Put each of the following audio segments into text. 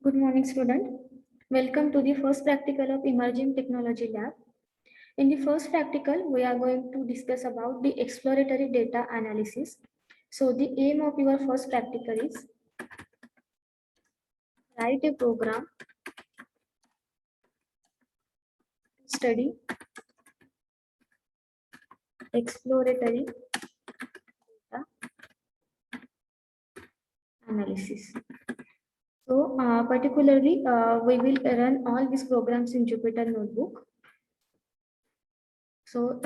Good morning, student. Welcome to the first practical of Emerging Technology Lab. In the first practical, we are going to discuss about the exploratory data analysis. So the aim of your first practical is write a program to study exploratory data analysis. So particularly, we will run all these programs in Jupyter Notebook. So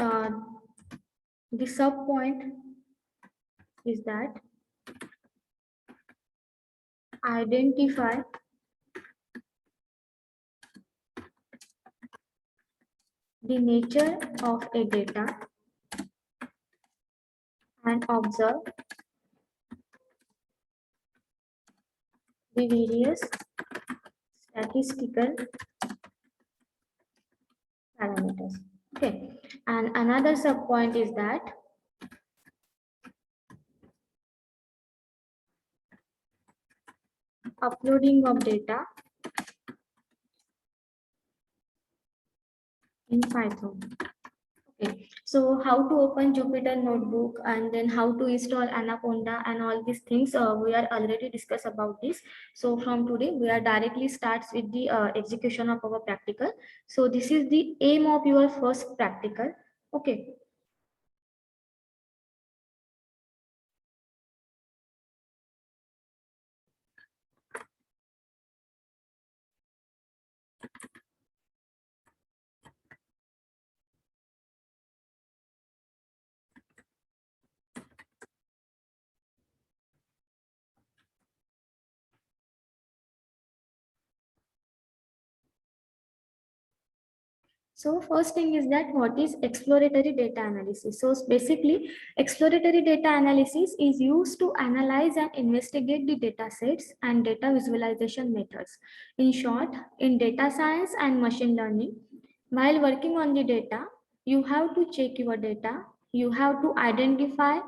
the sub point is that identify the nature of a data and observe the various statistical parameters. Okay, and another sub point is that uploading of data in Python. Okay, so how to open Jupyter Notebook and then how to install Anaconda and all these things we are already discussed about this. So from today we are directly starts with the execution of our practical. So this is the aim of your first practical. Okay. So first thing is that what is exploratory data analysis? So basically exploratory data analysis is used to analyze and investigate the data sets and data visualization methods. In short, in data science and machine learning, while working on the data, you have to check your data. You have to identify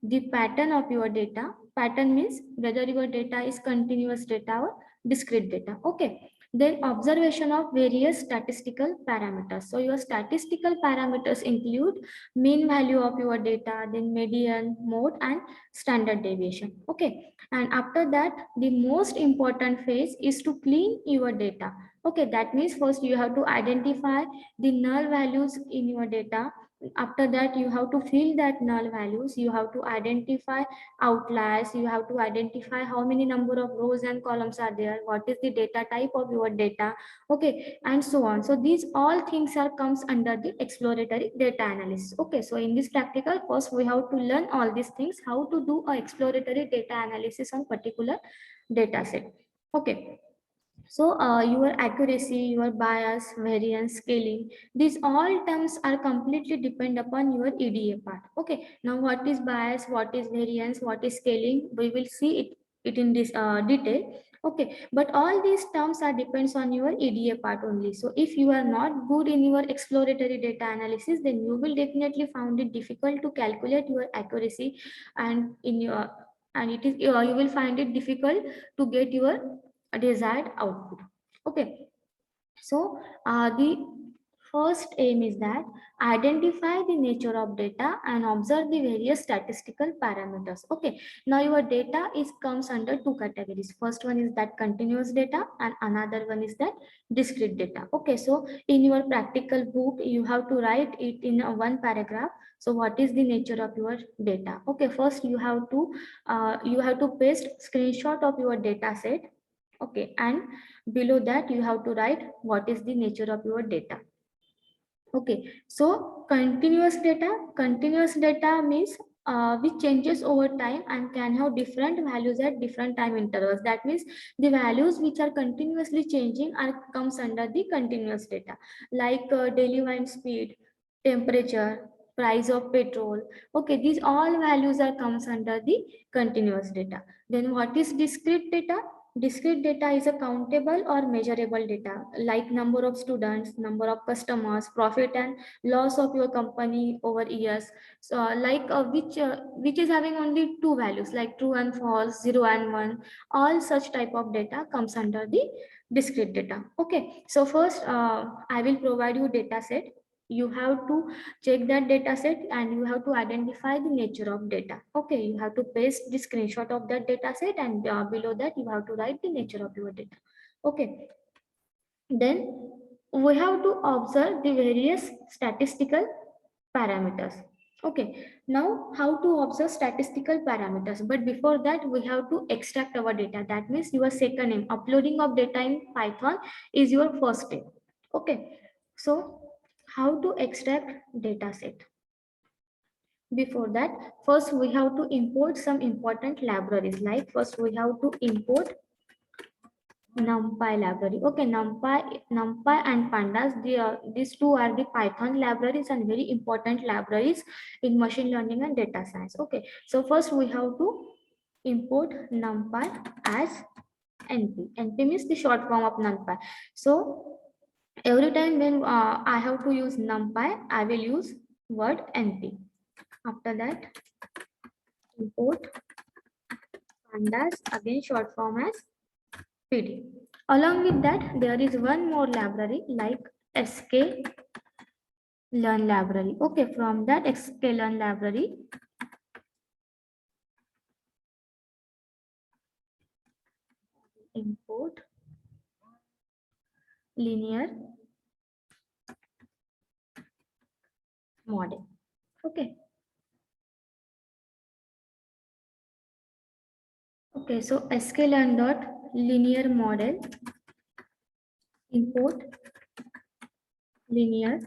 the pattern of your data. Pattern means whether your data is continuous data or discrete data. Okay. Then observation of various statistical parameters. So your statistical parameters include mean value of your data, then median, mode, and standard deviation. Okay. And after that, the most important phase is to clean your data. Okay, that means first you have to identify the null values in your data. After that, you have to fill that null values. You have to identify outliers. You have to identify how many number of rows and columns are there. What is the data type of your data? Okay, and so on. So these all things are comes under the exploratory data analysis. Okay, so in this practical, first we have to learn all these things, how to do a exploratory data analysis on particular data set. Okay. So your accuracy, your bias, variance, scaling, these all terms are completely depend upon your EDA part. Okay. Now what is bias, what is variance, what is scaling? We will see it in this detail. Okay. But all these terms are depends on your EDA part only. So if you are not good in your exploratory data analysis, then you will definitely find it difficult to calculate your accuracy, and in your and it is you will find it difficult to get your desired output. Okay, so the first aim is that identify the nature of data and observe the various statistical parameters. Okay, now your data is comes under two categories. First one is that continuous data and another one is that discrete data. Okay, so in your practical book you have to write it in one paragraph. So what is the nature of your data? Okay, first you have to paste screenshot of your data set. Okay, and below that you have to write what is the nature of your data. Okay, so continuous data means which changes over time and can have different values at different time intervals. That means the values which are continuously changing are comes under the continuous data, like daily wind speed, temperature, price of petrol. Okay, these all values are comes under the continuous data. Then what is discrete data? Discrete data is a countable or measurable data like number of students, number of customers, profit and loss of your company over years. So which is having only two values like true and false, 0 and 1. All such type of data comes under the discrete data. Okay, so first I will provide you data set. You have to check that data set and you have to identify the nature of data. Okay, you have to paste the screenshot of that data set and below that you have to write the nature of your data. Okay, then we have to observe the various statistical parameters. Okay, now how to observe statistical parameters, but before that we have to extract our data. That means your second name, uploading of data in Python is your first step. Okay, so how to extract data set? Before that, first we have to import some important libraries. Like first we have to import NumPy library. Okay, NumPy and Pandas, these two are the Python libraries and very important libraries in machine learning and data science. Okay, so first we have to import NumPy as NP. NP means the short form of NumPy. So every time when I have to use NumPy, I will use word NP. After that, import Pandas, again short form as PD. Along with that, there is one more library like sklearn library. Okay, from that sklearn library, import linear model. Okay. Okay, so sklearn dot linear model, import linear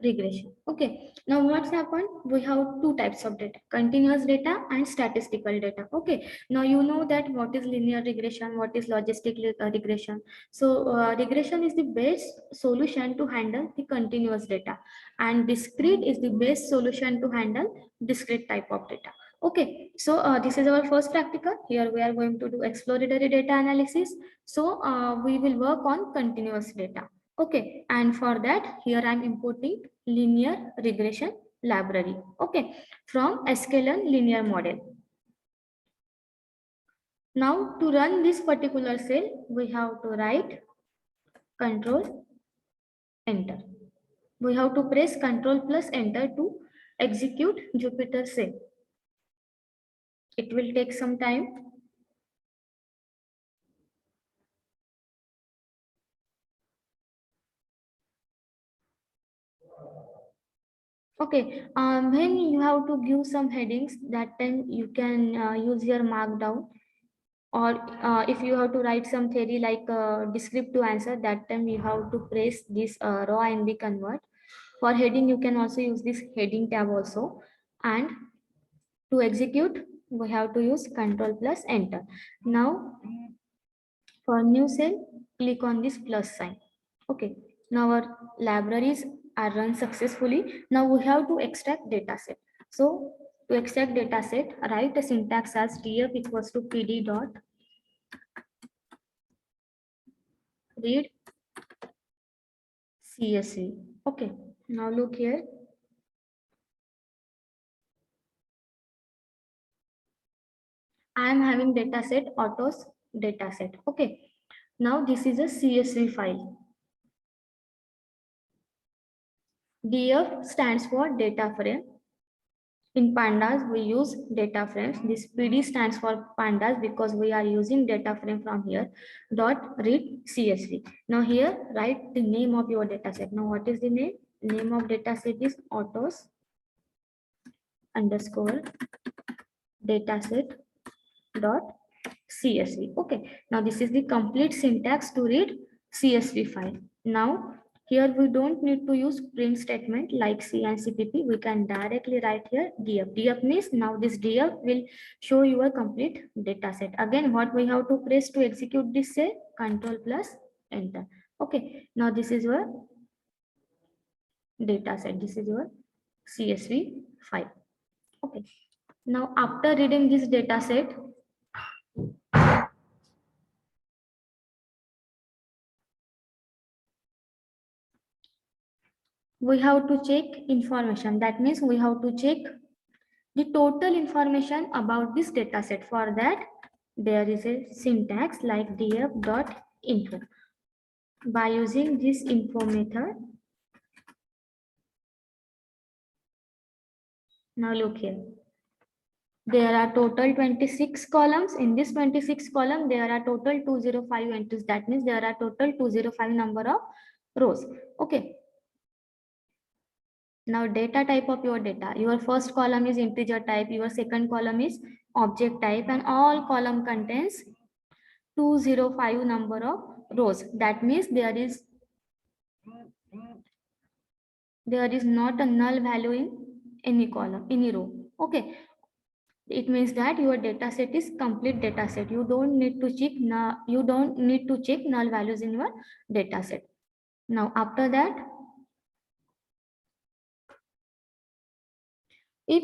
regression. Okay, now what's happened? We have two types of data, continuous data and statistical data. Okay, now you know that what is linear regression, what is logistic regression. So regression is the best solution to handle the continuous data, and discrete is the best solution to handle discrete type of data. Okay, so this is our first practical. Here we are going to do exploratory data analysis. So we will work on continuous data. Okay, and for that, here I'm importing linear regression library. Okay, from sklearn linear model. Now to run this particular cell, we have to write control enter. We have to press control plus enter to execute Jupyter cell. It will take some time. Okay, when you have to give some headings, that time you can use your markdown, or if you have to write some theory like descriptive answer, that time you have to press this raw and the convert. For heading, you can also use this heading tab also, and to execute, we have to use control plus enter. Now for new cell, click on this plus sign. Okay, now our libraries are run successfully. Now we have to extract data set. So to extract data set, write a syntax as df equals to pd dot read CSV. Okay, now look here. I am having data set autos data set. Okay, now this is a CSV file. DF stands for data frame. In pandas, we use data frames. This PD stands for pandas because we are using data frame from here. Dot read CSV. Now here, write the name of your data set. Now what is the name? Name of data set is autos underscore data set dot CSV. Okay, now this is the complete syntax to read CSV file. Now here we don't need to use print statement like C and CPP. We can directly write here df. Df means now this df will show your complete data set. Again, what we have to press to execute this cell? Control plus enter. Okay, now this is your data set. This is your CSV file. Okay, now after reading this data set, We have to check information. That means we have to check the total information about this data set. For that, there is a syntax like df.info. By using this info method, now look here. There are total 26 columns. In this 26 column, there are total 205 entries. That means there are total 205 number of rows. Okay. Now data type of your data. Your first column is integer type. Your second column is object type, and all column contains 205 number of rows. That means there is not a null value in any column, any row. Okay. It means that your data set is complete data set. You don't need to check null values in your data set. Now after that, if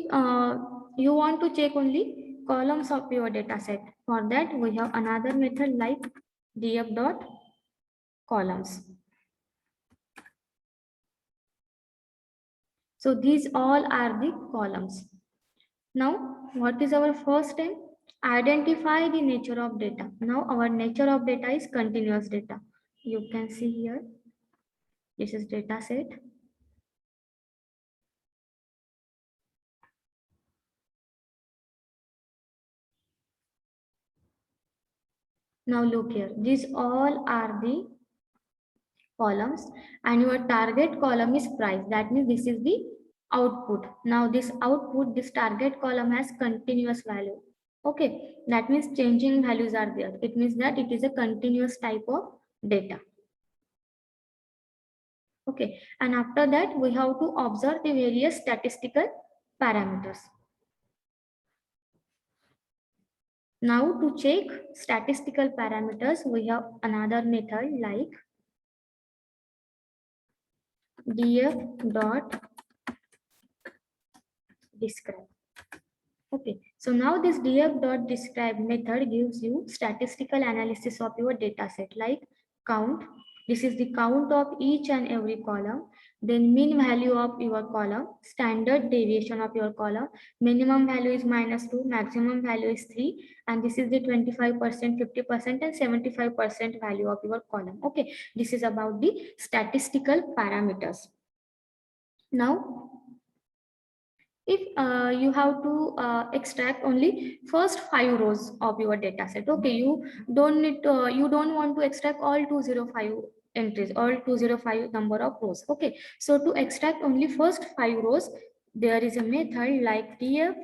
you want to check only columns of your data set, for that we have another method like df.columns. So these all are the columns. Now what is our first step? Identify the nature of data. Now our nature of data is continuous data. You can see here, this is data set. Now look here, these all are the columns, and your target column is price. That means this is the output. Now this output, this target column has continuous value. Okay, that means changing values are there. It means that it is a continuous type of data. Okay, and after that we have to observe the various statistical parameters. Now to check statistical parameters, we have another method like df.describe. Okay, so now this df.describe method gives you statistical analysis of your data set like count. This is the count of each and every column, then mean value of your column, standard deviation of your column, minimum value is -2, maximum value is 3, and this is the 25%, 50%, and 75% value of your column. Okay, this is about the statistical parameters. Now, if you have to extract only first 5 rows of your data set, okay, you don't want to extract all 205 entries, all 205 number of rows. Okay, so to extract only first 5 rows, there is a method like df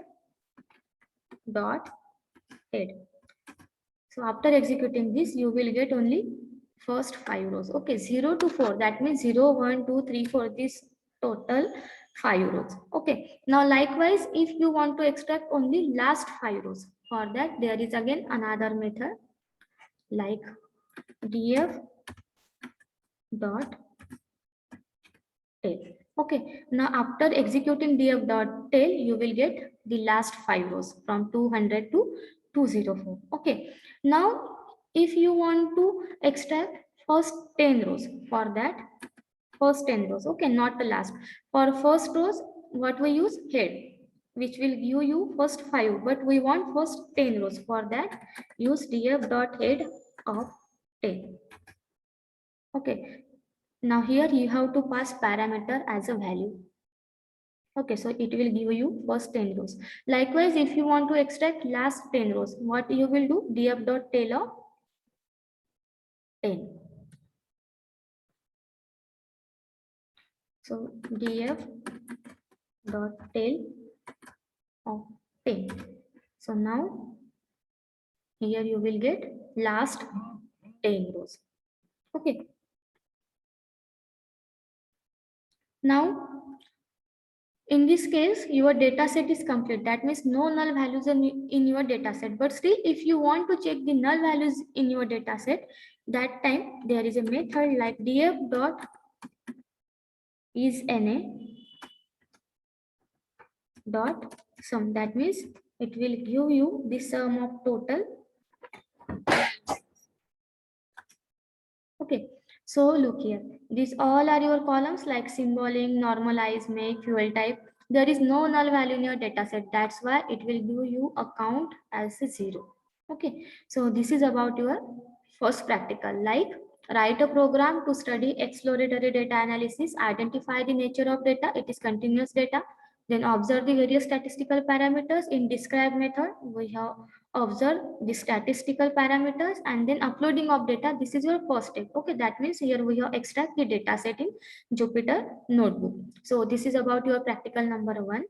dot head. So after executing this, you will get only first 5 rows. Okay, 0 to 4, that means 0, 1, 2, 3, 4, this total 5 rows. Okay, now likewise, if you want to extract only last 5 rows, for that there is again another method like df dot tail. Okay, now after executing df dot tail, you will get the last 5 rows from 200 to 204. Okay, now if you want to extract first 10 rows, for that first 10 rows, okay, not the last. For first rows, what we use? Head, which will give you first 5, but we want first 10 rows. For that, use df dot head of 10. Okay, now here you have to pass parameter as a value. Okay, so it will give you first 10 rows. Likewise, if you want to extract last 10 rows, what you will do? df dot tail of 10. So df dot tail of 10. So now here you will get last 10 rows. Okay. Now in this case, your data set is complete. That means no null values in your data set. But still, if you want to check the null values in your data set, that time there is a method like df dot is na dot sum. That means it will give you the sum of total Okay, so look here. These all are your columns like symbolic, normalize, make, fuel type. There is no null value in your data set. That's why it will give you a count as a 0. Okay, so this is about your first practical. Like write a program to study exploratory data analysis, identify the nature of data, it is continuous data, then observe the various statistical parameters. In describe method, we have observe the statistical parameters and then uploading of data. This is your first step. Okay, that means here we have extract the data set in Jupyter notebook. So this is about your practical number 1.